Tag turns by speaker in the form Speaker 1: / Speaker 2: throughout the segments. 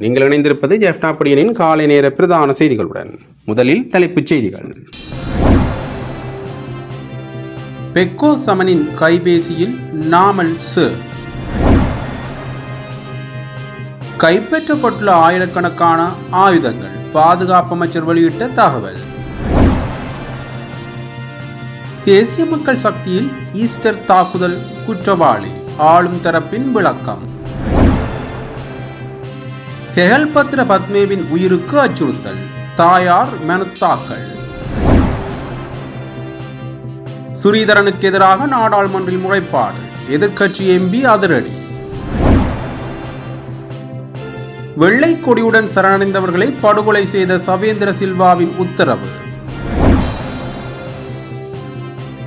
Speaker 1: நீங்கள் இணைந்திருப்பது ஜெஃப்னாப்படியனின் காலை நேர பிரதான செய்திகளுடன். முதலில் தலைப்புச் செய்திகள். பெக்கோ சமனின் கைபேசியில் நாமல் சார். கைப்பற்றப்பட்டுள்ள ஆயிரக்கணக்கான ஆயுதங்கள், பாதுகாப்பு அமைச்சர் வெளியிட்ட தகவல். தேசிய மக்கள் சக்தியில் ஈஸ்டர் தாக்குதல் குற்றவாளி, ஆளும் தரப்பின் விளக்கம். ஹெகல்பத்ர பத்மேவின் உயிருக்கு அச்சுறுத்தல், தாயார் மனு தாக்கல். சுரீதரனுக்கு எதிராக நாடாளுமன்றில் முறைப்பாடு, எதிர்க்கட்சி எம்பி அதிரடி. வெள்ளை கொடியுடன் சரணடைந்தவர்களை படுகொலை செய்த சவேந்திர சில்வாவின் உத்தரவு.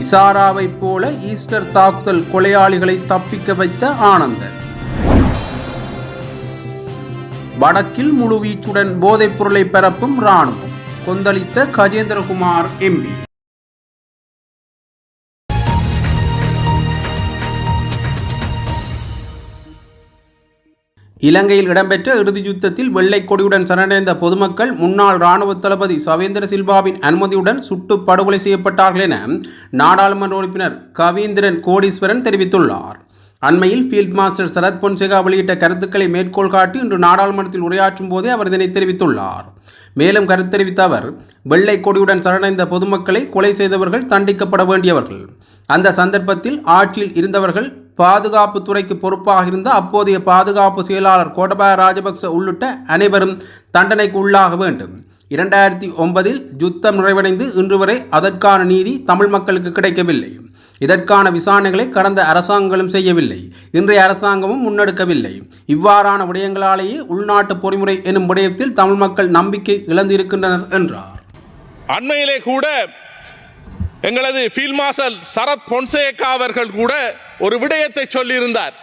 Speaker 1: இசாராவை போல ஈஸ்டர் தாக்குதல் கொலையாளிகளை தப்பிக்க வைத்த ஆனந்தன். வடக்கில் முழுவீச்சுடன் போதைப் பொருளை பரப்பும் இராணுவம், கொந்தளித்த கஜேந்திரகுமார் எம்பி. இலங்கையில் இடம்பெற்ற இறுதி யுத்தத்தில் வெள்ளை கொடியுடன் சரணடைந்த பொதுமக்கள் முன்னாள் இராணுவ தளபதி சவேந்திர சில்வாவின் அனுமதியுடன் சுட்டு படுகொலை செய்யப்பட்டார்கள் என நாடாளுமன்ற உறுப்பினர் கவீந்திரன் கோடீஸ்வரன் தெரிவித்துள்ளார். அண்மையில் ஃபீல்ட் மாஸ்டர் சரத் பொன்சேகா வெளியிட்ட கருத்துக்களை மேற்கோள் காட்டி இன்று நாடாளுமன்றத்தில் உரையாற்றும் போதே அவர் இதனை தெரிவித்துள்ளார். மேலும் கருத்து தெரிவித்த அவர், வெள்ளை கொடியுடன் சரணடைந்த பொதுமக்களை கொலை செய்தவர்கள் தண்டிக்கப்பட வேண்டியவர்கள். அந்த சந்தர்ப்பத்தில் ஆட்சியில் இருந்தவர்கள் பாதுகாப்பு துறைக்கு பொறுப்பாக இருந்த அப்போதைய பாதுகாப்பு செயலாளர் கோட்டபாய ராஜபக்ச உள்ளிட்ட அனைவரும் தண்டனைக்கு உள்ளாக வேண்டும். 2009 யுத்தம் நிறைவடைந்து இன்று வரை அதற்கான நீதி தமிழ் மக்களுக்கு கிடைக்கவில்லை. இதற்கான விசாரணைகளை கடந்த அரசாங்கங்களும் செய்யவில்லை, இன்றைய அரசாங்கமும் முன்னெடுக்கவில்லை. இவ்வாறான விடயங்களாலேயே உள்நாட்டு பொறிமுறை எனும் விடயத்தில் தமிழ் மக்கள் நம்பிக்கை இழந்திருக்கின்றனர் என்றார்.
Speaker 2: அண்மையிலே கூட எங்களது ஃபீல்ட் மார்ஷல் சரத் பொன்சேகா அவர்கள் கூட ஒரு விடயத்தை சொல்லியிருந்தார்.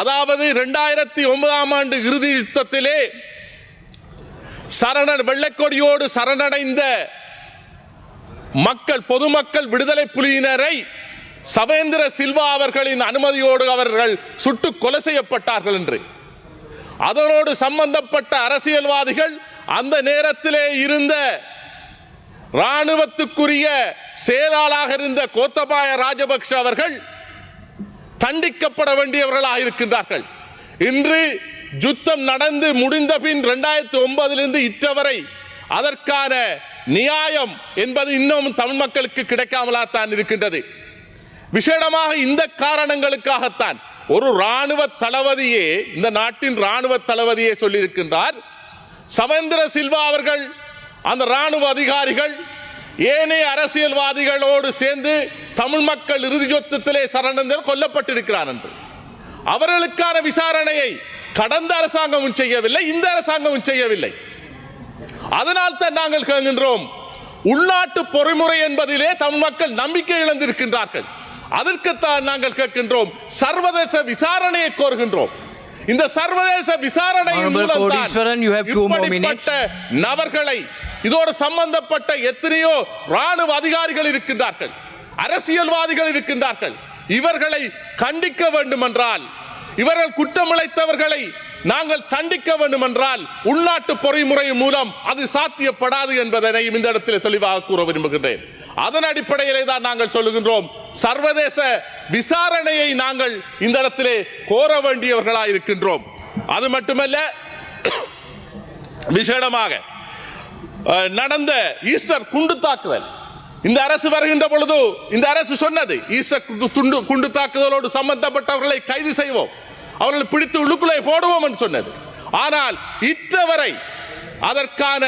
Speaker 2: அதாவது 2009 ஆண்டு இறுதி யுத்தத்திலே வெள்ளைக்கொடியோடு சரணடைந்த பொதுமக்கள் விடுதலை புலியினரை சவேந்திர சில்வா அவர்களின் அனுமதியோடு அவர்கள் சுட்டு கொலை செய்யப்பட்டார்கள் என்று. அதனோடு சம்பந்தப்பட்ட அரசியல்வாதிகள், அந்த நேரத்திலே இருந்த இராணுவத்துக்குரிய செயலாளராக இருந்த கோத்தபாய ராஜபக்ஷ அவர்கள் தண்டிக்கப்பட வேண்டியவர்களாக இருக்கின்றார்கள். இன்று யுத்தம் நடந்து முடிந்த பின் 2009 இற்றவரை அதற்கான நியாயம் என்பது இன்னும் தமிழ் மக்களுக்கு கிடைக்காமலாத்தான் இருக்கின்றது. விசேடமாக இந்த காரணங்களுக்காகத்தான் ஒரு இராணுவ தளபதியே, இந்த நாட்டின் இராணுவ தளபதியே சொல்லியிருக்கின்றார், சவேந்திர சில்வா அவர்கள், அந்த இராணுவ அதிகாரிகள் ஏனைய அரசியல்வாதிகளோடு சேர்ந்து தமிழ் மக்கள் இறுதி யுத்தத்திலே சரணடைந்து கொல்லப்பட்டிருக்கிறார் என்று. அவர்களுக்கான விசாரணையை கடந்த அரசாங்கமும் செய்யவில்லை, இந்த அரசாங்கமும் செய்யவில்லை. அதனால் தான் நாங்கள் கேட்கின்றோம், உள்நாட்டு பொறிமுறை என்பதிலே தமிழ் மக்கள் நம்பிக்கை இழந்திருக்கின்றார்கள். அதற்குத்தான் நாங்கள் கேட்கின்றோம், சர்வதேச விசாரணையை கோருகின்றோம். இந்த சர்வதேச விசாரணை இப்படிப்பட்ட நபர்களை, இதோடு சம்பந்தப்பட்ட எத்தனையோ இராணுவ அதிகாரிகள் இருக்கின்றார்கள், அரசியல்வாதிகள் இருக்கின்றார்கள். இவர்களை கண்டிக்க வேண்டும் என்றால், இவர்கள் குற்றமிழைத்தவர்களை நாங்கள் தண்டிக்க வேண்டும் என்றால் உள்நாட்டு பொறிமுறை மூலம் அது சாத்தியப்படாது என்பதனை இந்த இடத்தில் தெளிவாக கூற விரும்புகின்றேன். அதன் அடிப்படையிலே தான் நாங்கள் சொல்லுகின்றோம், சர்வதேச விசாரணையை நாங்கள் இந்த இடத்திலே கோர வேண்டியவர்களாக இருக்கின்றோம். அது மட்டுமல்ல, விசேடமாக நடந்த ஈஸ்டர் குண்டு தாக்குதல், இந்த அரசு வருகின்ற பொழுது இந்த அரசு சொன்னது, ஈஸ்டர் குண்டு தாக்குதலோடு சம்பந்தப்பட்டவர்களை கைது செய்வோம், அவர்களை பிடித்து உள்ளுக்குள்ளே போடுவோம் என்று சொன்னது. ஆனால் இற்றவரை அதற்கான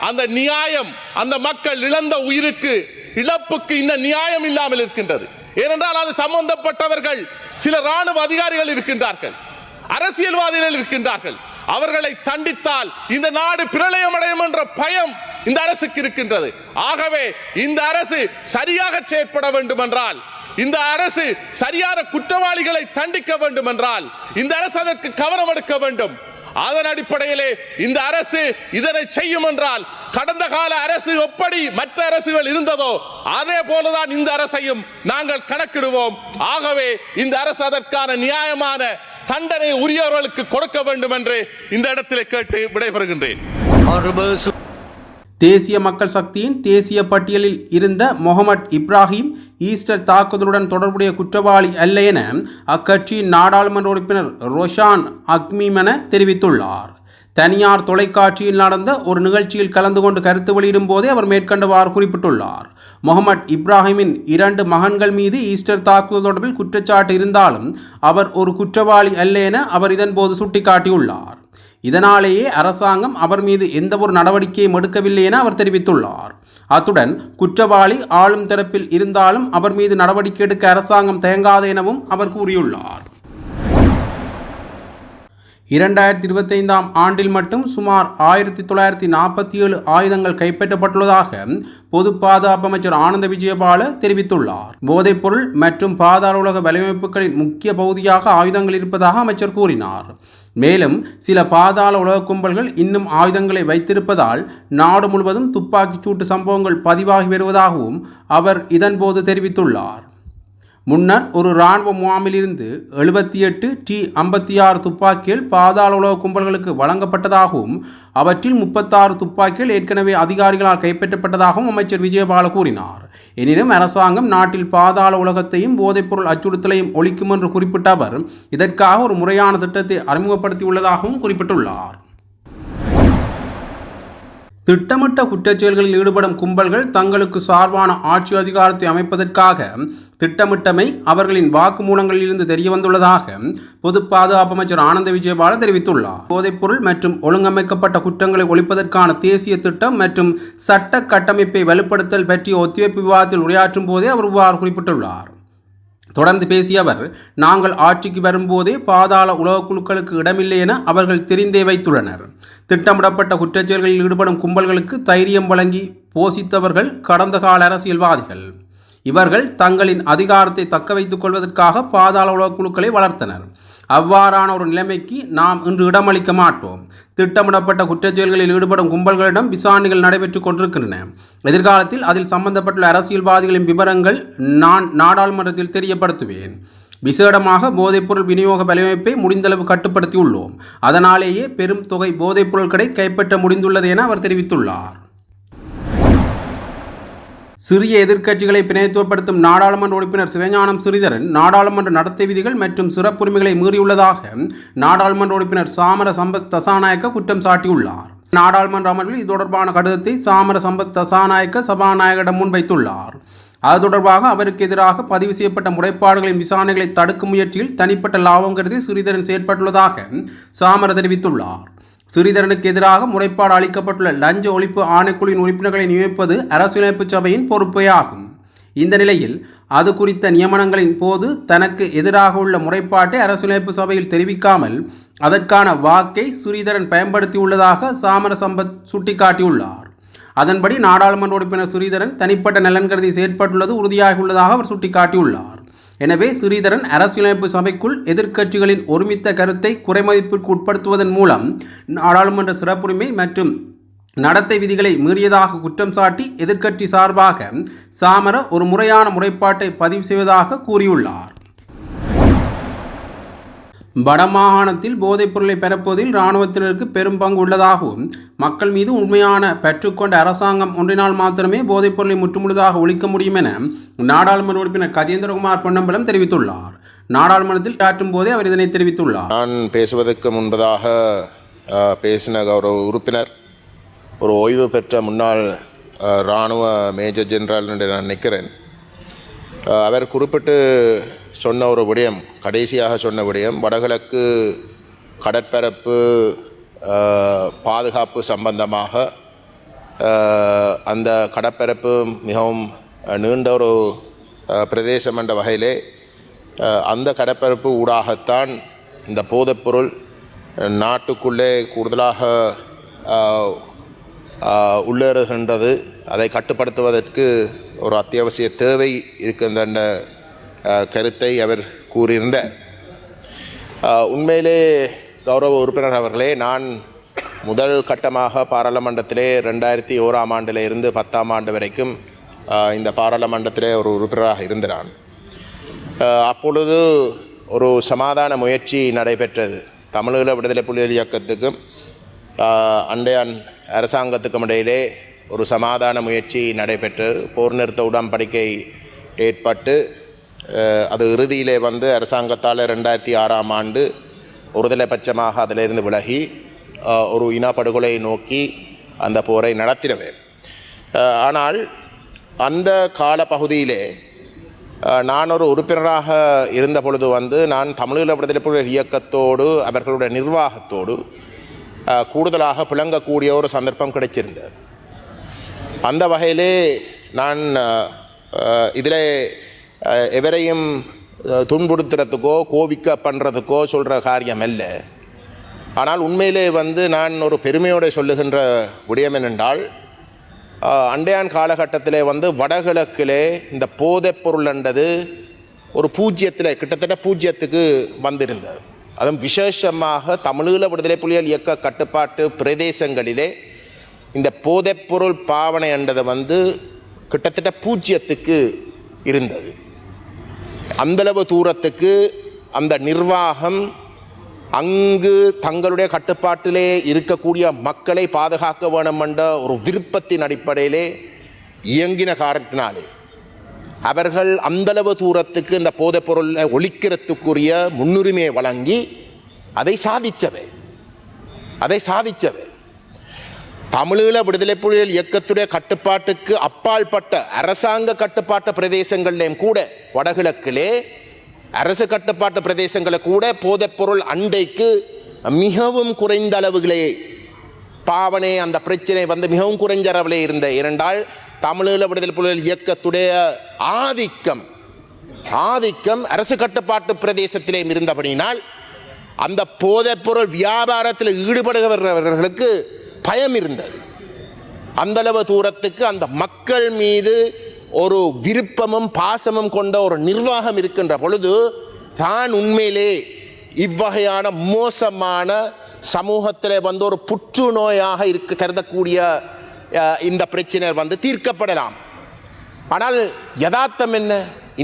Speaker 2: அந்த நியாயம், அந்த மக்கள் இழந்த உயிருக்கு இழப்புக்கு இந்த நியாயம் இல்லாமல் இருக்கின்றது. ஏனென்றால் அது சம்பந்தப்பட்டவர்கள் சில இராணுவ அதிகாரிகள் இருக்கின்றார்கள், அரசியல்வாதிகள் இருக்கின்றார்கள். அவர்களை தண்டித்தால் இந்த நாடு பிரளயம் அடையும் என்ற பயம் இந்த அரசுக்கு இருக்கின்றது. ஆகவே இந்த அரசு சரியாக செயற்பட வேண்டும் என்றால், இந்த அரசு சரியான குற்றவாளிகளை தண்டிக்க வேண்டும் என்றால் இந்த அரசு அதற்கு கவனம் எடுக்க வேண்டும். அதன் அடிப்படையிலே இந்த அரசு இதனை செய்யும் என்றால், கடந்த கால அரசு எப்படி மற்ற அரசுகள் இருந்ததோ அதே போலதான் இந்த அரசையும் நாங்கள் கணக்கிடுவோம். ஆகவே இந்த அரசு அதற்கான நியாயமான தண்டனை உரியவர்களுக்கு கொடுக்க வேண்டும் என்று இந்த இடத்திலே கேட்டு விடைபெறுகின்றேன்.
Speaker 1: தேசிய மக்கள் சக்தியின் தேசிய பட்டியலில் இருந்த முகமட் இப்ராஹிம் ஈஸ்டர் தாக்குதலுடன் தொடர்புடைய குற்றவாளி அல்ல என அக்கட்சியின் நாடாளுமன்ற உறுப்பினர் ரோஷான் அக்மீமென தெரிவித்துள்ளார். தனியார் தொலைக்காட்சியில் நடந்த ஒரு நிகழ்ச்சியில் கலந்து கொண்டு கருத்து வெளியிடும் போதே அவர் மேற்கண்டவாறு குறிப்பிட்டுள்ளார். முகமட் இப்ராஹிமின் 2 மகன்கள் மீது ஈஸ்டர் தாக்குதல் தொடர்பில் குற்றச்சாட்டு இருந்தாலும் அவர் ஒரு குற்றவாளி அல்ல என அவர் இதன்போது சுட்டிக்காட்டியுள்ளார். இதனாலேயே அரசாங்கம் அவர் மீது எந்த ஒரு நடவடிக்கையும் எடுக்கவில்லை என அவர் தெரிவித்துள்ளார். அத்துடன் குற்றவாளி ஆளும் தரப்பில் இருந்தாலும் அவர் மீது நடவடிக்கை எடுக்க அரசாங்கம் தயங்காது எனவும் அவர் கூறியுள்ளார். 2025ஆம் ஆண்டில் மட்டும் சுமார் 1947 ஆயுதங்கள் கைப்பற்றப்பட்டுள்ளதாக பொது பாதுகாப்பு அமைச்சர் ஆனந்த விஜயபால தெரிவித்துள்ளார். போதைப்பொருள் மற்றும் பாதாள உலக வலையமைப்புகளின் முக்கிய பகுதியாக ஆயுதங்கள் இருப்பதாக அமைச்சர் கூறினார். மேலும் சில பாதாள உலக கும்பல்கள் இன்னும் ஆயுதங்களை வைத்திருப்பதால் நாடு முழுவதும் துப்பாக்கிச் சூட்டு சம்பவங்கள் பதிவாகி வருவதாகவும் அவர் இதன்போது தெரிவித்துள்ளார். முன்னர் ஒரு இராணுவ முகாமிலிருந்து 78 T56 துப்பாக்கிகள் பாதாள உலக கும்பல்களுக்கு வழங்கப்பட்டதாகவும் அவற்றில் 36 துப்பாக்கிகள் ஏற்கனவே அதிகாரிகளால் கைப்பற்றப்பட்டதாகவும் அமைச்சர் விஜயபால கூறினார். எனினும் அரசாங்கம் நாட்டில் பாதாள உலகத்தையும் போதைப்பொருள் அச்சுறுத்தலையும் ஒழிக்கும் என்று குறிப்பிட்ட அவர் இதற்காக ஒரு முறையான திட்டத்தை அறிமுகப்படுத்தியுள்ளதாகவும் குறிப்பிட்டுள்ளார். திட்டமிட்ட குற்றச்செயல்களில் ஈடுபடும் கும்பல்கள் தங்களுக்கு சார்பான ஆட்சி அதிகாரத்தை அமைப்பதற்காக திட்டமிட்டமை அவர்களின் வாக்குமூலங்களில் இருந்து தெரியவந்துள்ளதாக பொது பாதுகாப்பு அமைச்சர் ஆனந்த விஜயபால தெரிவித்துள்ளார். போதைப்பொருள் மற்றும் ஒழுங்கமைக்கப்பட்ட குற்றங்களை ஒழிப்பதற்கான தேசிய திட்டம் மற்றும் சட்ட கட்டமைப்பை வலுப்படுத்தல் பற்றிய ஒத்திவைப்பு விவாதத்தில் உரையாற்றும் போதே அவர் இவ்வாறு குறிப்பிட்டுள்ளார். தொடர்ந்து பேசிய அவர், நாங்கள் ஆட்சிக்கு வரும்போதே பாதாள உலக குழுக்களுக்கு இடமில்லை என அவர்கள் தெரிந்தே வைத்துள்ளனர். திட்டமிடப்பட்ட குற்றச்செயல்களில் ஈடுபடும் கும்பல்களுக்கு தைரியம் வழங்கி போஷித்தவர்கள் கடந்த கால அரசியல்வாதிகள். இவர்கள் தங்களின் அதிகாரத்தை தக்க வைத்துக் கொள்வதற்காக பாதாள உலக குழுக்களை வளர்த்தனர். அவ்வாறான ஒரு நிலைமைக்கு நாம் இன்று இடமளிக்க மாட்டோம். திட்டமிடப்பட்ட குற்றச்செயல்களில் ஈடுபடும் கும்பல்களிடம் விசாரணைகள் நடைபெற்றுக் கொண்டிருக்கின்றன. எதிர்காலத்தில் அதில் சம்பந்தப்பட்டுள்ள அரசியல்வாதிகளின் விவரங்கள் நான் நாடாளுமன்றத்தில் தெரியப்படுத்துவேன். விசேடமாக போதைப்பொருள் விநியோக வலையமைப்பை முடிந்தளவு கட்டுப்படுத்தியுள்ளோம். அதனாலேயே பெரும் தொகை போதைப்பொருட்களை கைப்பற்ற முடிந்துள்ளது என அவர் தெரிவித்துள்ளார். சிறிய எதிர்க்கட்சிகளை பிணைத்துவப்படுத்தும் நாடாளுமன்ற உறுப்பினர் சிவஞானம் ஸ்ரீதரன் நாடாளுமன்ற நடத்தை விதிகள் மற்றும் சிறப்புரிமைகளை மீறியுள்ளதாக நாடாளுமன்ற உறுப்பினர் சாமர சம்பத் தசாநாயக்க குற்றம் சாட்டியுள்ளார். நாடாளுமன்ற அமர்வில் இது தொடர்பான கடிதத்தை சாமர சம்பத் தசாநாயக்க சபாநாயகரிடம் முன்வைத்துள்ளார். அது தொடர்பாக அவருக்கு எதிராக பதிவு செய்யப்பட்ட முறைப்பாடுகளின் விசாரணைகளை தடுக்கும் முயற்சியில் தனிப்பட்ட லாபம் கருதி ஸ்ரீதரன் செயற்பட்டுள்ளதாக சாமர தெரிவித்துள்ளார். ஸ்ரீதரனுக்கு எதிராக முறைப்பாடு அளிக்கப்பட்டுள்ள லஞ்ச ஒழிப்பு ஆணைக்குழுவின் உறுப்பினர்களை நியமிப்பது அரசியலமைப்பு சபையின் பொறுப்பே ஆகும். இந்த நிலையில் அது குறித்த நியமனங்களின் போது தனக்கு எதிராக உள்ள முறைப்பாட்டை அரசியலமைப்பு சபையில் தெரிவிக்காமல் அதற்கான வாக்கை ஸ்ரீதரன் பயன்படுத்தியுள்ளதாக சாமர சம்பத் சுட்டிக்காட்டியுள்ளார். அதன்படி நாடாளுமன்ற உறுப்பினர் ஸ்ரீதரன் தனிப்பட்ட நலன் கருதி செயற்பட்டுள்ளது உறுதியாகியுள்ளதாக அவர் சுட்டிக்காட்டியுள்ளார். எனவே ஸ்ரீதரன் அரசியலமைப்பு சபைக்குள் எதிர்க்கட்சிகளின் ஒருமித்த கருத்தை குறைமதிப்பிற்கு உட்படுத்துவதன் மூலம் நாடாளுமன்ற சிறப்புரிமை மற்றும் நடத்தை விதிகளை மீறியதாக குற்றம் சாட்டி எதிர்க்கட்சி சார்பாக சாமர ஒரு முறையான முறைப்பாட்டை பதிவு செய்வதாக கூறியுள்ளார். வடமாகாணத்தில் போதைப் பொருளை பரப்புவதில் இராணுவத்தினருக்கு பெரும் பங்கு உள்ளதாகவும் மக்கள் மீது உண்மையான பெற்றுக்கொண்ட அரசாங்கம் ஒன்றினால் மாத்திரமே போதைப் பொருளை முற்றுமுழுதாக ஒழிக்க முடியும் என நாடாளுமன்ற உறுப்பினர் கஜேந்திரகுமார் பொன்னம்பலம் தெரிவித்துள்ளார். நாடாளுமன்றத்தில் ஆற்றும் போதே அவர் இதனை தெரிவித்துள்ளார்.
Speaker 3: நான் பேசுவதற்கு முன்பதாக பேசின கௌரவ உறுப்பினர் ஒரு ஓய்வு பெற்ற முன்னாள் இராணுவ மேஜர் ஜெனரல் என்று நான் நினைக்கிறேன். அவர் குறிப்பிட்டு சொன்ன ஒரு விடயம், கடைசியாக சொன்ன விடயம், வடகிழக்கு கடற்பரப்பு பாதுகாப்பு சம்பந்தமாக அந்த கடற்பரப்பு மிகவும் நீண்ட ஒரு பிரதேசம் என்ற வகையிலே அந்த கடற்பரப்பு ஊடாகத்தான் இந்த போதைப்பொருள் நாட்டுக்குள்ளே கூடுதலாக உள்ளேறுகின்றது. அதை கட்டுப்படுத்துவதற்கு ஒரு அத்தியாவசிய தேவை இருக்கின்ற கருத்தை அவர் கூறியிருந்தார். உண்மையிலே கௌரவ உறுப்பினர் அவர்களே, நான் முதல் கட்டமாக பாராளுமன்றத்திலே 2001ஆம் ஆண்டில் இருந்து 10ஆம் ஆண்டு வரைக்கும் இந்த பாராளுமன்றத்திலே ஒரு உறுப்பினராக இருந்தான். அப்பொழுது ஒரு சமாதான முயற்சி நடைபெற்றது. தமிழீழ விடுதலை புலிகள் இயக்கத்துக்கும் அண்டையான் அரசாங்கத்துக்கும் இடையிலே ஒரு சமாதான முயற்சி நடைபெற்று போர் நிறுத்த உடன்படிக்கை ஏற்பட்டு அது இறுதியிலே வந்து அரசாங்கத்தால் 2006ஆம் ஆண்டு ஒருதலை பட்சமாக அதிலிருந்து விலகி ஒரு இனப்படுகொலை நோக்கி அந்த போரை நடத்தினவே. ஆனால் அந்த காலப்பகுதியிலே நான் ஒரு உறுப்பினராக இருந்த பொழுது வந்து நான் தமிழீழ விடுதலை புலிகள் இயக்கத்தோடு அவர்களுடைய நிர்வாகத்தோடு கூடுதலாக புழங்கக்கூடிய ஒரு சந்தர்ப்பம் கிடைச்சிருந்தது. அந்த வகையிலே நான் இதில் எவரையும் துன்புறுத்துறதுக்கோ கோவிக்க பண்ணுறதுக்கோ சொல்கிற காரியம் இல்லை. ஆனால் உண்மையிலே வந்து நான் ஒரு பெருமையோடு சொல்லுகின்ற விடயம் என்னென்றால் அண்டையான் காலகட்டத்திலே வந்து வடகிழக்கிலே இந்த போதைப்பொருள் என்றது ஒரு பூஜ்ஜியத்தில் கிட்டத்தட்ட பூஜ்ஜியத்துக்கு வந்திருந்தது. அதுவும் விசேஷமாக தமிழீழ விடுதலை புலிகள் இயக்க கட்டுப்பாட்டு பிரதேசங்களிலே இந்த போதைப்பொருள் பாவனை என்றது வந்து கிட்டத்தட்ட பூஜ்ஜியத்துக்கு இருந்தது. அந்தளவு தூரத்துக்கு அந்த நிர்வாகம் அங்கு தங்களுடைய கட்டுப்பாட்டிலே இருக்கக்கூடிய மக்களை பாதுகாக்க வேண்டும் என்ற ஒரு விருப்பத்தின் அடிப்படையிலே இயங்கின காரணத்தினாலே அவர்கள் அந்தளவு தூரத்துக்கு இந்த போதைப்பொருளை ஒழிக்கிறதுக்குரிய முன்னுரிமையை வழங்கி அதை சாதித்தவை. தமிழீழ விடுதலை புலிகள் இயக்கத்துடைய கட்டுப்பாட்டுக்கு அப்பாற்பட்ட அரசாங்க கட்டுப்பாட்டு பிரதேசங்களிலும் கூட வடகிழக்கிலே அரசு கட்டுப்பாட்டு பிரதேசங்களை கூட போதைப்பொருள் அண்டைக்கு மிகவும் குறைந்த அளவுகளே பாவனை அந்த பிரச்சனை வந்து மிகவும் குறைஞ்ச அளவிலே இருந்த. இரண்டால் தமிழீழ விடுதலை புலிகள் இயக்கத்துடைய ஆதிக்கம் அரசு கட்டுப்பாட்டு பிரதேசத்திலே இருந்தபடியினால் அந்த போதைப்பொருள் வியாபாரத்தில் ஈடுபடுகிறவர்களுக்கு பயம் இருந்தது. அந்தளவு தூரத்துக்கு அந்த மக்கள் மீது ஒரு விருப்பமும் பாசமும் கொண்ட ஒரு நிர்வாகம் இருக்கின்ற பொழுது தான் உண்மையிலே இவ்வகையான மோசமான சமூகத்தில் வந்து ஒரு புற்றுநோயாக கருதக்கூடிய இந்த பிரச்சனை வந்து தீர்க்கப்படலாம். ஆனால் யதார்த்தம் என்ன?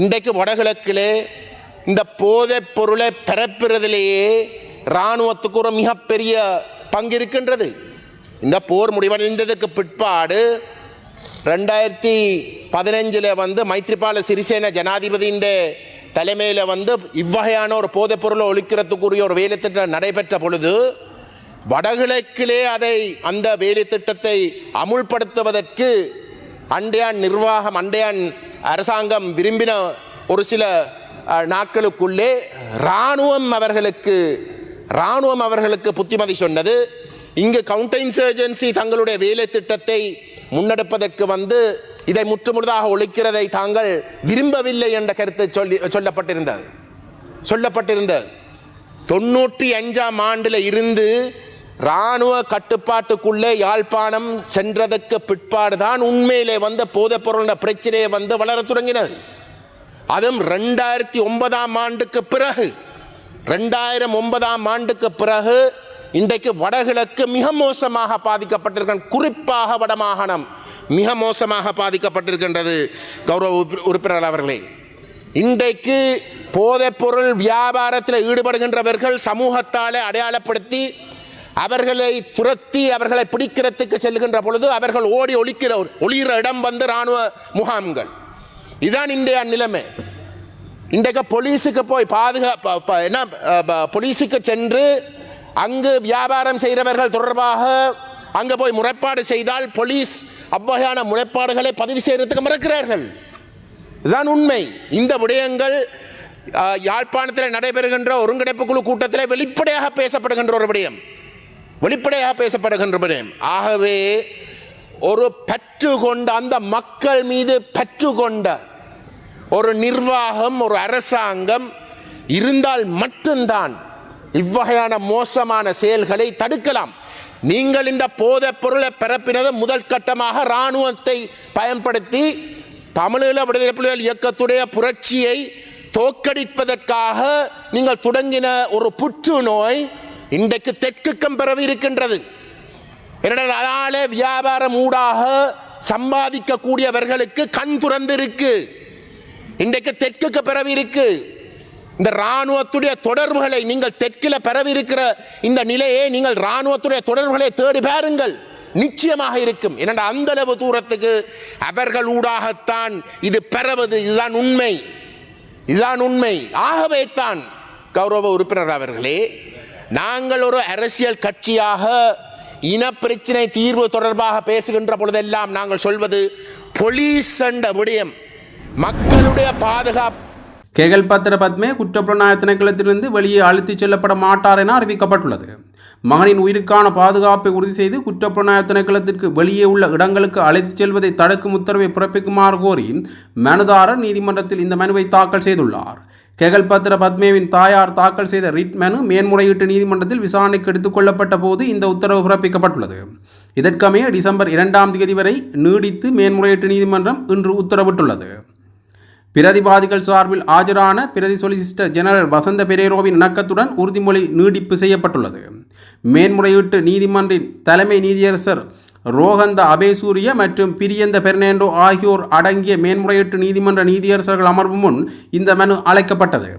Speaker 3: இன்றைக்கு வடகிழக்கிலே இந்த போதைப் பொருளை பரப்புறதிலேயே இராணுவத்துக்கு ஒரு மிகப்பெரிய பங்கு இருக்கின்றது. இந்த போர் முடிவடைந்ததுக்கு பிற்பாடு 2015 வந்து மைத்ரிபால சிறிசேன ஜனாதிபதியின் தலைமையில் வந்து இவ்வகையான ஒரு போதைப் பொருளை ஒழிக்கிறதுக்குரிய ஒரு வேலை திட்டம் நடைபெற்ற பொழுது வடகிழக்கிலே அந்த வேலை திட்டத்தை அமுல்படுத்துவதற்கு அண்டையான் அரசாங்கம் விரும்பின ஒரு சில நாட்களுக்குள்ளே இராணுவம் அவர்களுக்கு புத்திமதி சொன்னது. இங்கு கவுண்டர் இன்சர்ஜென்சி தங்களுடைய வேலை திட்டத்தை முன்னெடுப்பதற்கு வந்து இதை முற்றுமுழுதாக ஒழிக்கிறதை தாங்கள் விரும்பவில்லை என்ற கருத்து சொல்லப்பட்டிருந்தது. 95ஆம் ஆண்டில் இருந்து இராணுவ கட்டுப்பாட்டுக்குள்ளே யாழ்ப்பாணம் சென்றதற்கு பிற்பாடுதான் உண்மையிலே வந்து போதைப் பொருள் பிரச்சனையை வந்து வளர தொடங்கினது. அதுவும் 2009ஆம் ஆண்டுக்கு பிறகு இன்றைக்கு வடகிழக்கு மிக மோசமாக பாதிக்கப்பட்டிருக்கின்ற, குறிப்பாக வடமாகாணம் மிக மோசமாக பாதிக்கப்பட்டிருக்கின்றது. கௌரவ உறுப்பினர் அவர்களே, இன்றைக்கு போதைப்பொருள் வியாபாரத்தில் ஈடுபடுகின்றவர்கள் சமூகத்தால் அடையாளப்படுத்தி அவர்களை துரத்தி அவர்களை பிடிக்கிறதுக்கு செல்கின்ற பொழுது அவர்கள் ஓடி ஒளிகிற இடம் வந்து இராணுவ முகாம்கள். இதுதான் இன்றைய நிலைமை. இன்றைக்கு போலீஸுக்கு போய் போலீஸுக்கு சென்று அங்கு வியாபாரம் செய்கிறவர்கள் தொடர்பாக அங்கே போய் முறைப்பாடு செய்தால் போலீஸ் அவ்வகையான முறைப்பாடுகளை பதிவு செய்யறதுக்கு மறுக்கிறார்கள். இதுதான் உண்மை. இந்த விடயங்கள் யாழ்ப்பாணத்தில் நடைபெறுகின்ற ஒருங்கிணைப்பு குழு கூட்டத்தில் வெளிப்படையாக பேசப்படுகின்ற விடயம். ஆகவே ஒரு பற்று கொண்ட அந்த மக்கள் மீது பற்று கொண்ட ஒரு நிர்வாகம், ஒரு அரசாங்கம் இருந்தால் மட்டும்தான் இவ்வகையான மோசமான செயல்களை தடுக்கலாம். நீங்கள் இந்த போதைப் பொருளை பரப்பினது முதல் கட்டமாக இராணுவத்தை பயன்படுத்தி தமிழீழ விடுதலை புலிகள் இயக்கத்துடைய புரட்சியை தோற்கடிப்பதற்காக நீங்கள் தொடங்கின ஒரு புற்றுநோய் இன்றைக்கு தெற்குக்கும் பரவி இருக்கின்றது. அதனாலே வியாபாரம் ஊடாக சம்பாதிக்கக்கூடியவர்களுக்கு கண் துறந்து இருக்கு. இன்றைக்கு தெற்குக்கு பரவி இருக்கு. இந்த இராணுவத்துடைய தொடர்புகளை நீங்கள் தெற்கில பெறவிருக்கிற இந்த நிலையை நீங்கள் இராணுவத்துடைய தொடர்புகளை தேடி பாருங்கள், நிச்சயமாக இருக்கும். ஏனென்றால் அந்த அளவு தூரத்துக்கு அவர்கள் ஊடாகத்தான் இது பெறுவது. இதுதான் உண்மை, இதுதான் உண்மை. ஆகவே தான் கௌரவ உறுப்பினர் அவர்களே, நாங்கள் ஒரு அரசியல் கட்சியாக இன பிரச்சினை தீர்வு தொடர்பாக பேசுகின்ற பொழுதெல்லாம் நாங்கள் சொல்வது போலீஸ் என்ற விடயம் மக்களுடைய பாதுகாப்பு.
Speaker 1: கெகல்பத்ர பத்மே குற்றப்புலனாய்வு திணைக்களத்திலிருந்து வெளியே அழைத்துச் செல்லப்பட மாட்டார் என அறிவிக்கப்பட்டுள்ளது. மகனின் உயிருக்கான பாதுகாப்பை உறுதி செய்து குற்றப்புலனாய்வு திணைக்களத்திற்கு வெளியே உள்ள இடங்களுக்கு அழைத்துச் செல்வதை தடுக்கும் உத்தரவை பிறப்பிக்குமாறு கோரி மனுதாரர் நீதிமன்றத்தில் இந்த மனுவை தாக்கல் செய்துள்ளார். கெகல்பத்ர பத்மேவின் தாயார் தாக்கல் செய்த ரிட் மனு மேன்முறையீட்டு நீதிமன்றத்தில் விசாரணைக்கு எடுத்துக் கொள்ளப்பட்ட போது இந்த உத்தரவு பிறப்பிக்கப்பட்டுள்ளது. இதற்கமைய டிசம்பர் 2ஆம் தேதி வரை நீடித்து மேன்முறையீட்டு நீதிமன்றம் இன்று உத்தரவிட்டுள்ளது. பிரதிவாதிகள் சார்பில் ஆஜரான பிரதி சொலிசிஸ்டர் ஜெனரல் வசந்த பெரேரோவின் இணக்கத்துடன் உறுதிமொழி நீடிப்பு செய்யப்பட்டுள்ளது. மேன்முறையீட்டு நீதிமன்றின் தலைமை நீதியரசர் ரோஹந்த அபேசூரிய மற்றும் பிரியந்த பெர்னாண்டோ ஆகியோர் அடங்கிய மேன்முறையீட்டு நீதிமன்ற நீதியரசர்கள் அமர்வு முன் இந்த மனு அழைக்கப்பட்டது.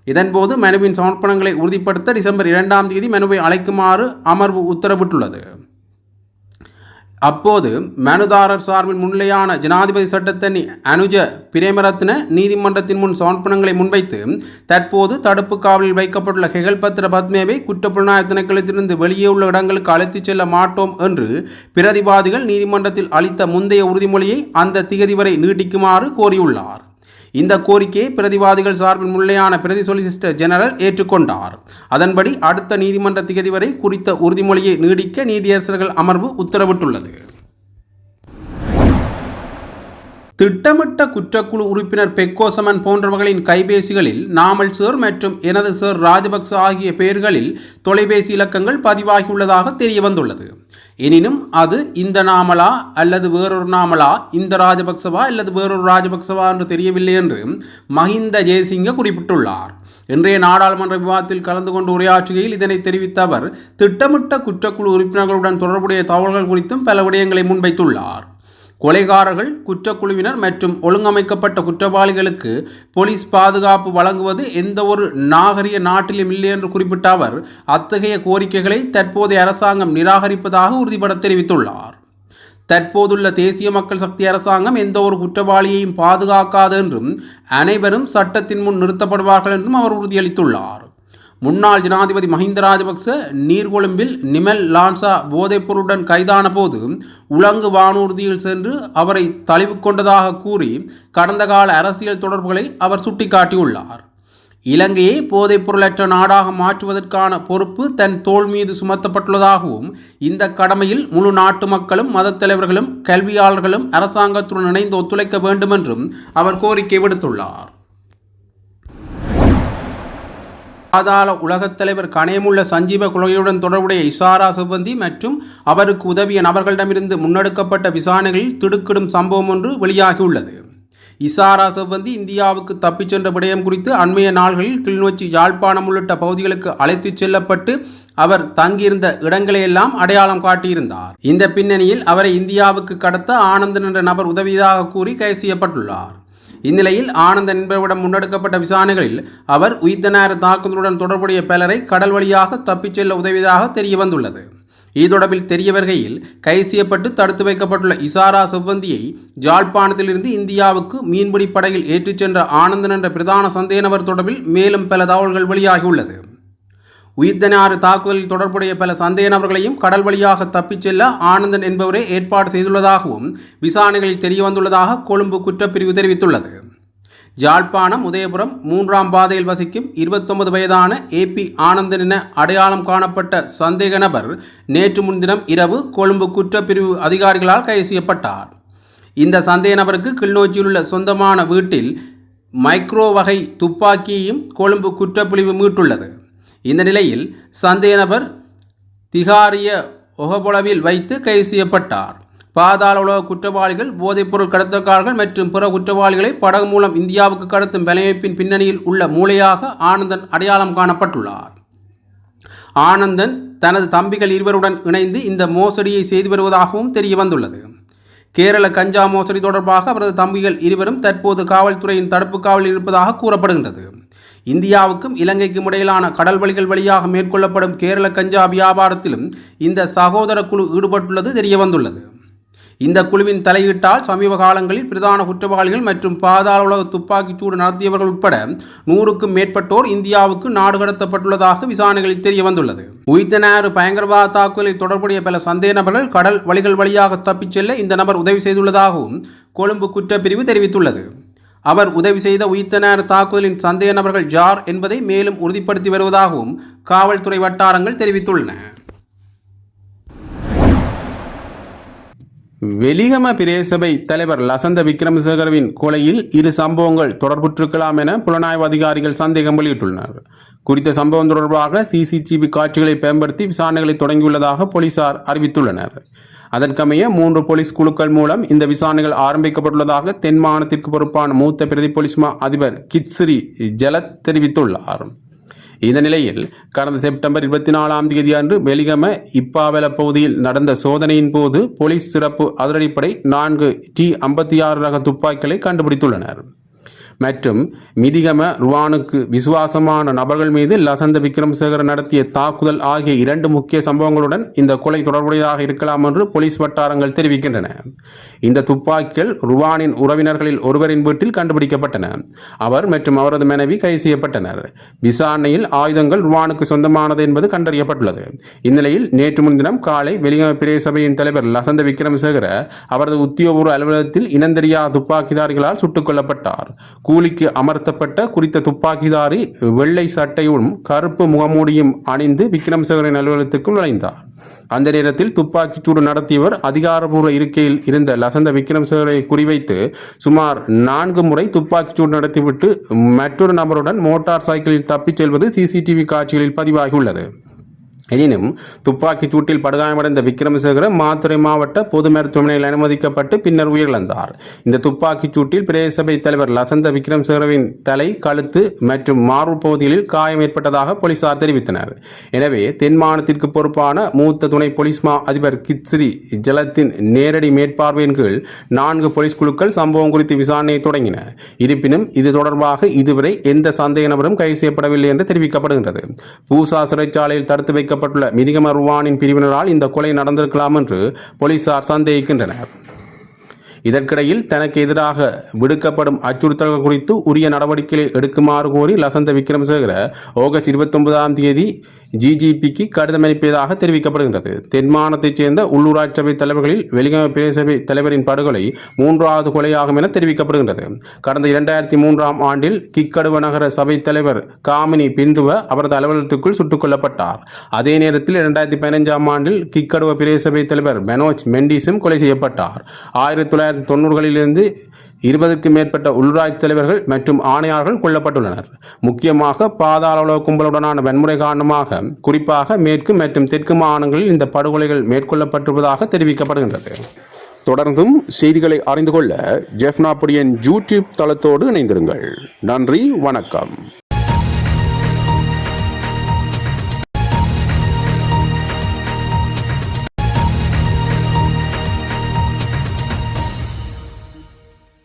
Speaker 1: இதன்போது மனுவின் சமர்ப்பணங்களை உறுதிப்படுத்த டிசம்பர் 2ஆம் தேதி மனுவை அழைக்குமாறு அமர்வு உத்தரவிட்டுள்ளது. அப்போது மனுதாரர் சார்பில் முன்னிலையான ஜனாதிபதி சட்டத்தரணி அனுஜ பிரேமரத்ன நீதிமன்றத்தின் முன் சமர்ப்பணங்களை முன்வைத்து தற்போது தடுப்பு காவலில் வைக்கப்பட்டுள்ள கெகல்பத்ர பத்மேவை குற்றப்புலனாய்வு திணைக்களத்திலிருந்து வெளியே உள்ள இடங்களுக்கு அழைத்துச் செல்ல மாட்டோம் என்று பிரதிவாதிகள் நீதிமன்றத்தில் அளித்த முந்தைய உறுதிமொழியை அந்த திகதி வரை நீட்டிக்குமாறு கோரியுள்ளார். இந்த கோரிக்கையை பிரதிவாதிகள் சார்பில் முன்னிலையான பிரதி சொலிசிஸ்டர் ஜெனரல் ஏற்றுக்கொண்டார். அதன்படி அடுத்த நீதிமன்ற திகதி வரை குறித்த உறுதிமொழியை நீடிக்க நீதியரசர்கள் அமர்வு உத்தரவிட்டுள்ளது. திட்டமிட்ட குற்றக்குழு உறுப்பினர் பெக்கோசமன் போன்றவர்களின் கைபேசிகளில் நாமல் சார் மற்றும் எனது சார் ராஜபக்ச ஆகிய பெயர்களில் தொலைபேசி இலக்கங்கள் பதிவாகியுள்ளதாக தெரிய வந்துள்ளது. எனினும் அது இந்த நாமலா அல்லது வேறொரு நாமலா, இந்த ராஜபக்சவா அல்லது வேறொரு ராஜபக்சவா என்று தெரியவில்லை என்று மஹிந்த ஜெயசிங்க குறிப்பிட்டுள்ளார். இன்றைய நாடாளுமன்ற விவாதத்தில் கலந்து கொண்டு உரையாற்றுகையில் இதனை தெரிவித்த அவர் திட்டமிட்ட குற்றக்குழு உறுப்பினர்களுடன் தொடர்புடைய தகவல்கள் குறித்தும் பல விடயங்களை முன்வைத்துள்ளார். கொலைகாரர்கள், குற்றக்குழுவினர் மற்றும் ஒழுங்கமைக்கப்பட்ட குற்றவாளிகளுக்கு போலீஸ் பாதுகாப்பு வழங்குவது எந்த ஒரு நாகரிக நாட்டிலும் இல்லை என்று குறிப்பிட்ட அவர் அத்தகைய கோரிக்கைகளை தற்போதைய அரசாங்கம் நிராகரிப்பதாக உறுதிபட தெரிவித்துள்ளார். தற்போதுள்ள தேசிய மக்கள் சக்தி அரசாங்கம் எந்த ஒரு குற்றவாளியையும் பாதுகாக்காது என்றும் அனைவரும் சட்டத்தின் முன் நிறுத்தப்படுவார்கள் என்றும் அவர் உறுதியளித்துள்ளார். முன்னாள் ஜனாதிபதி மஹிந்த ராஜபக்ச நீர்கொழும்பில் நிமல் லான்சா போதைப்பொருளுடன் கைதான போது உலங்கு வானூர்தியில் சென்று அவரை தழுவிக்கொண்டதாக கூறி கடந்த கால அரசியல் தொடர்புகளை அவர் சுட்டிக்காட்டியுள்ளார். இலங்கையை போதைப்பொருளற்ற நாடாக மாற்றுவதற்கான பொறுப்பு தன் தோள் மீது சுமத்தப்பட்டுள்ளதாகவும் இந்த கடமையில் முழு நாட்டு மக்களும் மதத் தலைவர்களும் கல்வியாளர்களும் அரசாங்கத்துடன் இணைந்து ஒத்துழைக்க வேண்டும் என்றும் அவர் கோரிக்கை விடுத்துள்ளார். பாதாள உலகத் தலைவர் கனேமுள்ள சஞ்சீவ கொள்கையுடன் தொடர்புடைய இசாரா சிப்பந்தி மற்றும் அவருக்கு உதவிய நபர்களிடமிருந்து முன்னெடுக்கப்பட்ட விசாரணைகளில் திடுக்கிடும் சம்பவம் ஒன்று வெளியாகியுள்ளது. இசாரா சிப்பந்தி இந்தியாவுக்கு தப்பிச் சென்ற விடயம் குறித்து அண்மைய நாள்களில் கிளிநொச்சி, யாழ்ப்பாணம் உள்ளிட்ட பகுதிகளுக்கு அழைத்துச் செல்லப்பட்டு அவர் தங்கியிருந்த இடங்களையெல்லாம் அடையாளம் காட்டியிருந்தார். இந்த பின்னணியில் அவரை இந்தியாவுக்கு கடத்த ஆனந்தன் என்ற நபர் உதவியதாக கூறி கைது செய்யப்பட்டுள்ளார். இந்நிலையில் ஆனந்தன் என்பவரிடம் முன்னெடுக்கப்பட்ட விசாரணைகளில் அவர் உயிர்த்தனார் தாக்குதலுடன் தொடர்புடைய பலரை கடல் வழியாக தப்பிச் செல்ல உதவியதாக தெரிய வந்துள்ளது. இது தொடர்பில் தெரிய வருகையில் கைது செய்யப்பட்டு தடுத்து வைக்கப்பட்டுள்ள இசாரா சிப்பந்தியை யாழ்ப்பாணத்திலிருந்து இந்தியாவுக்கு மீன்பிடி படகில் ஏற்றிச் சென்ற ஆனந்தன் என்ற பிரதான சந்தேக நபர் தொடர்பில் மேலும் பல தகவல்கள் வெளியாகியுள்ளது. உயிர்த்தனாறு தாக்குதலில் தொடர்புடைய பல சந்தேக நபர்களையும் கடல் வழியாக தப்பிச் செல்ல ஆனந்தன் என்பவரே ஏற்பாடு செய்துள்ளதாகவும் விசாரணைகளில் தெரிய வந்துள்ளதாக கொழும்பு குற்றப்பிரிவு தெரிவித்துள்ளது. யாழ்ப்பாணம் உதயபுரம் 3ஆம் பாதையில் வசிக்கும் 29 வயதான AP ஆனந்தன் என அடையாளம் காணப்பட்ட சந்தேக நபர் நேற்று முன்தினம் இரவு கொழும்பு குற்றப்பிரிவு அதிகாரிகளால் கைது செய்யப்பட்டார். இந்த சந்தேக நபருக்கு கிளிநொச்சியில் உள்ள சொந்தமான வீட்டில் மைக்ரோ வகை துப்பாக்கியையும் கொழும்பு குற்றப்பிரிவு மீட்டுள்ளது. இந்த நிலையில் சந்தேக நபர் திகாரிய ஒகபொளவில் வைத்து கைது செய்யப்பட்டார். பாதாள உலக குற்றவாளிகள், போதைப்பொருள் கடத்தல்காரர்கள் மற்றும் பிற குற்றவாளிகளை படகு மூலம் இந்தியாவுக்கு கடத்தும் வலையமைப்பின் பின்னணியில் உள்ள மூளையாக ஆனந்தன் அடையாளம் காணப்பட்டுள்ளார். ஆனந்தன் தனது தம்பிகள் இருவருடன் இணைந்து இந்த மோசடியை செய்து வருவதாகவும் தெரிய வந்துள்ளது. கேரள கஞ்சா மோசடி தொடர்பாக அவரது தம்பிகள் இருவரும் தற்போது காவல்துறையின் தடுப்பு காவலில் இருப்பதாக கூறப்படுகின்றது. இந்தியாவுக்கும் இலங்கைக்கும் இடையிலான கடல் வழிகள் வழியாக மேற்கொள்ளப்படும் கேரள கஞ்சா வியாபாரத்திலும் இந்த சகோதர குழு ஈடுபட்டுள்ளது தெரியவந்துள்ளது. இந்த குழுவின் தலையீட்டால் சமீப காலங்களில் பிரதான குற்றவாளிகள் மற்றும் பாதாள உலக துப்பாக்கிச்சூடு நடத்தியவர்கள் உட்பட 100க்கும் மேற்பட்டோர் இந்தியாவுக்கு நாடு கடத்தப்பட்டுள்ளதாக விசாரணைகளில் தெரிய வந்துள்ளது. உயிர்த்த பயங்கரவாத தாக்குதலில் தொடர்புடைய பல சந்தேக நபர்கள் கடல் வழிகள் வழியாக தப்பிச் செல்ல இந்த நபர் உதவி செய்துள்ளதாகவும் கொழும்பு குற்றப்பிரிவு தெரிவித்துள்ளது. அவர் உதவி செய்த உயிர்த்த தாக்குதலின் சந்தேக நபர்கள் யார் என்பதை மேலும் உறுதிப்படுத்தி வருவதாகவும் காவல்துறை வட்டாரங்கள் தெரிவித்துள்ளன. வெலிகம பிரதேசபை தலைவர் லசந்த விக்ரமசேகரவின் கொலையில் 2 சம்பவங்கள் தொடர்புற்றிருக்கலாம் என புலனாய்வு அதிகாரிகள் சந்தேகம் வெளியிட்டுள்ளனர். குறித்த சம்பவம் தொடர்பாக சிசிடிவி காட்சிகளை பயன்படுத்தி விசாரணைகளை தொடங்கியுள்ளதாக போலீசார் அறிவித்துள்ளனர். அதற்கமைய 3 போலீஸ் குழுக்கள் மூலம் இந்த விசாரணைகள் ஆரம்பிக்கப்பட்டுள்ளதாக தென் மாகாணத்திற்கு பொறுப்பான மூத்த பிரதி போலீஸ் அதிபர் கித்ஸ்ரி ஜலத் தெரிவித்துள்ளார். இந்த நிலையில் கடந்த செப்டம்பர் 24ஆம் தேதி அன்று வெலிகம இப்பாவெல பகுதியில் நடந்த சோதனையின் போது போலீஸ் சிறப்பு அதிரடிப்படை 4 T56 ரக துப்பாக்கிகளை கண்டுபிடித்துள்ளனர் மற்றும் மிதிகம ருவானுக்கு விசுவாசமான நபர்கள் மீது லசந்த விக்ரமசேகர நடத்திய தாக்குதல் ஆகிய 2 முக்கிய சம்பவங்களுடன் இந்த கொலை தொடர்புடையதாக இருக்கலாம் என்று போலீஸ் வட்டாரங்கள் தெரிவிக்கின்றன. இந்த துப்பாக்கிகள் ருவானின் உறவினர்களில் ஒருவரின் வீட்டில் கண்டுபிடிக்கப்பட்டன. அவர் மற்றும் அவரது மனைவி கைது செய்யப்பட்டனர். விசாரணையில் ஆயுதங்கள் ருவானுக்கு சொந்தமானது என்பது கண்டறியப்பட்டுள்ளது. இந்நிலையில் நேற்று முன்தினம் காலை வெலிகம பிரதேசபையின் தலைவர் லசந்த விக்ரமசேகர அவரது உத்தியோகபூர்வ அலுவலகத்தில் இனந்தெரியாத துப்பாக்கிதாரிகளால் சுட்டுக் கொல்லப்பட்டார். கூலிக்கு அமர்த்தப்பட்ட குறித்த துப்பாக்கிதாரி வெள்ளை சட்டையும் கருப்பு முகமூடியும் அணிந்து விக்ரமசேகரின் அலுவலகத்துக்குள் நுழைந்தார். அந்த நேரத்தில் துப்பாக்கிச்சூடு நடத்தியவர் அதிகாரப்பூர்வ இருக்கையில் இருந்த லசந்த விக்ரமசேகரை குறிவைத்து சுமார் 4 முறை துப்பாக்கிச்சூடு நடத்திவிட்டு மற்றொரு நபருடன் மோட்டார் சைக்கிளில் தப்பிச் செல்வது சிசிடிவி காட்சிகளில் பதிவாகியுள்ளது. எனினும் துப்பாக்கிச் சூட்டில் படுகாயமடைந்த விக்ரமசேகர மாத்துரை மாவட்ட பொது மருத்துவமனையில் அனுமதிக்கப்பட்டு பின்னர் உயிரிழந்தார். இந்த துப்பாக்கிச் சூட்டில் பிரதேசபை தலைவர் லசந்த விக்ரமசேகரவின் தலை, கழுத்து மற்றும் மார்பு பகுதிகளில் காயம் ஏற்பட்டதாக போலீசார் தெரிவித்தனர். எனவே தென் மாகாணத்திற்கு பொறுப்பான மூத்த துணை போலீஸ் அதிபர் கித்ஸ்ரி ஜலத்தின் நேரடி மேற்பார்வையின் கீழ் 4 போலீஸ் குழுக்கள் சம்பவம் குறித்து விசாரணையை தொடங்கின. இருப்பினும் இது தொடர்பாக இதுவரை எந்த சந்தேக நபரும் கைது செய்யப்படவில்லை என்று தெரிவிக்கப்படுகின்றது. பூசா சிறைச்சாலையில் தடுத்து வைக்க மிதிகம ருவானின் பிரிவினரால் இந்த கொலை நடந்திருக்கலாம் என்று போலீசார் சந்தேகிக்கின்றனர். இதற்கிடையில் தனக்கு எதிராக விடுக்கப்படும் அச்சுறுத்தல்கள் குறித்து உரிய நடவடிக்கைகளை எடுக்குமாறு கோரி லசந்த விக்ரமசேகர ஆகஸ்ட் 29ஆம் தேதி ஜிஜிபிக்கு கடிதம் அனுப்பியதாக தெரிவிக்கப்படுகின்றது. தென் மாகாணத்தைச் சேர்ந்த உள்ளூராட்சி சபை தலைவர்களில் வெலிகம பிரதேசபை தலைவரின் படுகொலை 3வது கொலையாகும் என தெரிவிக்கப்படுகின்றது. கடந்த 2003ஆம் ஆண்டில் கிக்கடுவ நகர சபை தலைவர் காமினி பிந்துவ அவரது அலுவலகத்துக்குள் சுட்டுக் கொல்லப்பட்டார். அதே நேரத்தில் 2015ஆம் ஆண்டில் கிக்கடுவ பிரதேசபை தலைவர் மனோஜ் மெண்டிஸும் கொலை செய்யப்பட்டார். 1990களிலிருந்து 20க்கும் மேற்பட்ட உள்ளூராட்சி தலைவர்கள் மற்றும் ஆணையாளர்கள் கொல்லப்பட்டுள்ளனர். முக்கியமாக பாதாள உலக கும்பலுடனான வன்முறை காரணமாக குறிப்பாக மேற்கு மற்றும் தெற்கு மாகாணங்களில் இந்த படுகொலைகள் மேற்கொள்ளப்பட்டிருப்பதாக தெரிவிக்கப்படுகின்றது. தொடர்ந்தும் செய்திகளை அறிந்து கொள்ள ஜெஃப்னாபுடியின் யூடியூப் தளத்தோடு இணைந்திருங்கள். நன்றி, வணக்கம்.